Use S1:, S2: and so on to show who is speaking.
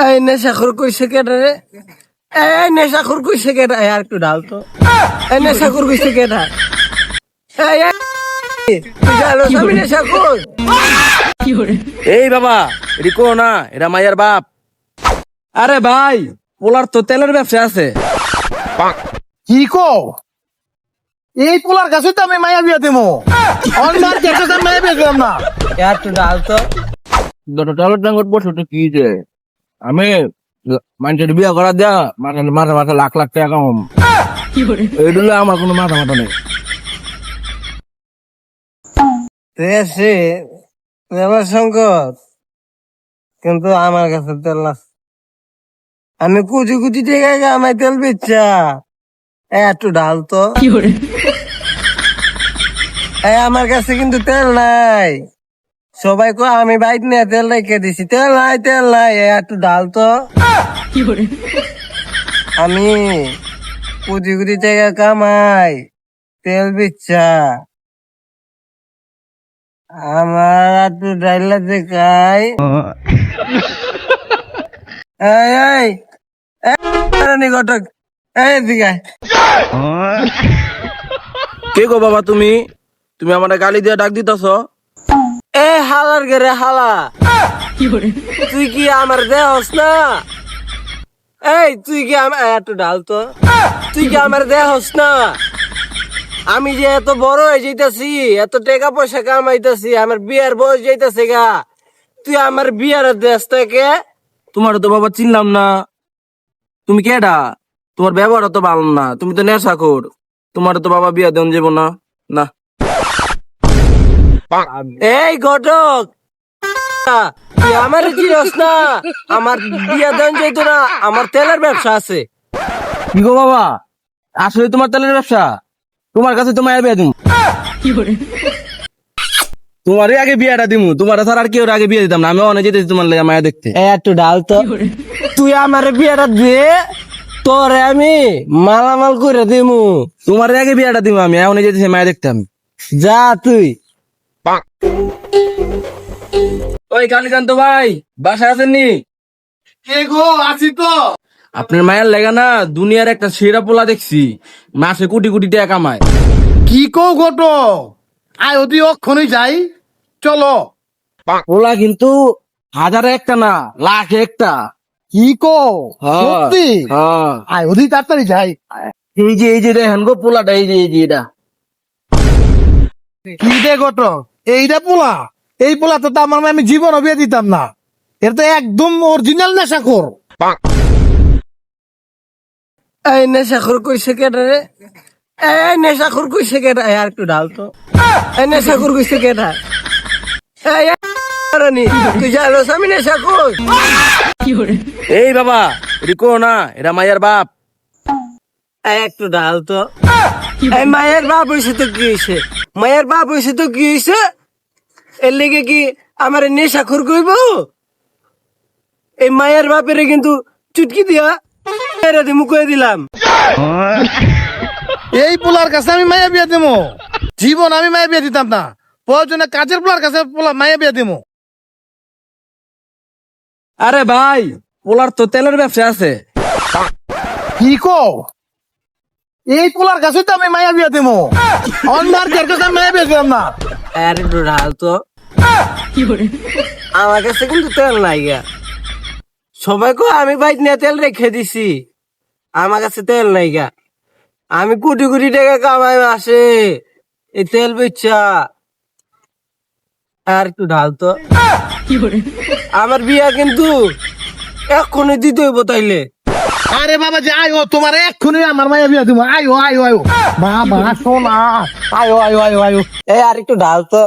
S1: এই নেশাখোর কইছে কেটে রে? এই নেশাখোর কইছে কেটে? আর একটু ডাল তো। এই নেশাখোর কইছে কেটে? তুই জানো আমি নেশাখোর?
S2: এই বাবা এটি কো না, এটা মাইয়ার বাপ। আরে ভাই, পোলার তো তেলের ব্যবসা আছে।
S3: কি কো? এই পোলার কাছে তো আমি মায়া বিয়া দেবো। অনবার কাছে তো মায়া বিয়া দিলাম না।
S1: আর একটু ডাল তো।
S2: টালর টাঙ্গর বসে তো কি যে আমি মানুষের বিয়ে করা দেয়া মাথা মাথা মাথা লাখ লাখ টাকা কম। এইগুলো আমার কোনো মাথা মাথা নেই।
S1: দেশে ব্যাপার সংকট, কিন্তু আমার কাছে তেল না। আমি কুচি কুচি টাকা আমায় তেল বেচা। একটু ডাল তো। আমার কাছে কিন্তু তেল নাই। সবাই কো আমি বাইক নিয়ে তেল রেখে দিছি। তেল নাই, তেল নাই, একটু ডাল তো। আমি কোটি কোটি টাকা কামাই, তেল বেচা। আমার একটু ডাইলা দেখাই। এই এই রানী ঘটক, এই দিকে
S2: কে গো বাবা তুমি? তুমি আমার গালি দিয়ে ডাক দিতেছ?
S1: এ হালার গেরে হালা, তুই কি আমার দেহস না? এই তুই কি আমার একটু ডাল তো। তুই কি আমার দেহস না? আমি যে এত বড় হয়ে যাইতাছি, এত টাকা পয়সা কামাইতাছি, আমার বিয়ার বয়স যাইতাছে গা, তুই আমার বিয়ার দেশ থেকে?
S2: তোমার তো বাবা চিনলাম না। তুমি কেডা? তোমার ব্যবহার তো ভালো না, তুমি তো নেশাখোর। তোমার তো বাবা বিয়া দেন যাবো না। না
S1: এই ঘটক, তুই আমার চিনস না? আমার বিয়া দেন যাইতো না, আমার তেলের ব্যবসা আছে।
S2: কি গো বাবা, আসলে তোমার তেলের ব্যবসা? তোমার কাছে তো মায়ের বিয়া দিমু। তোমারই আগে বিয়াটা দিমু, তোমার ছাড়া আর কেউ আগে বিয়ে দিতাম না। আমি অনেক যেতেছি তোমার লেগে মায়া দেখতে।
S1: একটু ডাল তো। তুই আমার বিয়াটা দে, তোরে আমি মালামাল করে দিমু।
S2: তোমার আগে বিয়াটা দিমু, আমি অনেক যেতেছি মায়া দেখতে। আমি
S1: যা তুই।
S2: ওই কালীকান্ত ভাই, বাসায় আছেননি?
S3: কে গো? আছি তো।
S2: আপনার মায়ের লেগা না দুনিয়ার একটা সেরা পোলা দেখছি, মাসে কোটি কোটি টাকা কামায়।
S3: কি কো ঘটক? আয় অতি অক্ষণই যাই, চলো।
S2: পোলা কিন্তু হাজারে একটা না, লাখে একটা।
S3: কি কো?
S2: হ্যাঁ,
S3: সত্যি?
S2: হ্যাঁ।
S3: আয় অতি তাড়াতাড়ি যাই।
S2: এই যে দেখেন গো পোলাটা, এই যে এটা।
S3: কি দে ঘটক? এইটা পোলা? এই পোলা তো আমার আমি জীবনও বিয়ে দিতাম না। এটা তো একদম অরিজিনাল নেশাখোর।
S1: এই নেশাখোর কইছে কেটে রে? এই নেশাখোর কইছে কেটে? আর একটু ডাল তো। এই নেশাখোর কইছে কেটে? এই রানী, তুই জানো আমি নেশাখোর?
S2: এই বাবা এটি কো না, এটা মায়ের বাপ।
S1: এই একটু ডাল তো। এই মায়ের বাপ হইছে তো কি হইছে? মায়ের বাপ হইছে তো কি হইছে? এর লেগে কি আমার নেশাখোর কইব? এই মায়ের বাপেরে কিন্তু চুটকি দিয়া এরা দিমু কয়ে দিলাম।
S3: এই পোলার কাছে আমি মায়া বিয়া দেবো? জীবন আমি মায়া বিয়া দিতাম না। প্রয়োজনে কাজের পোলার কাছে পোলা মায়া বিয়া দেবো।
S2: আরে ভাই, পোলার তো তেলের ব্যবসা আছে।
S3: কি কো? এই পোলার কাছে তো আমি মায়া বিয়া দেবো। অনবার কাছে আমি মায়া বিয়া দিলাম না।
S1: আর একটু ডাল তো। আমার কাছে কিন্তু তেল নাই গা। সবাই কো আমি বাইক নিয়ে তেল রেখে দিছি, আমার কাছে তেল নাই গা। আমি কোটি কোটি টাকা কামাই মাসে, এই তেল বেচা। আর একটু ঢাল তো। আমার বিয়া কিন্তু এক্ষুনি দিতে হইব তাইলে।
S3: আরে বাবা যে আয়ো, তোমার এক্ষুনি আমার মায়া বিয়া দেবো। আয়ো আয়ো আয়ো বাবা, শোনা। আয়ো আয়ো আয়ো আয়ো।
S1: এই আর একটু ঢাল তো।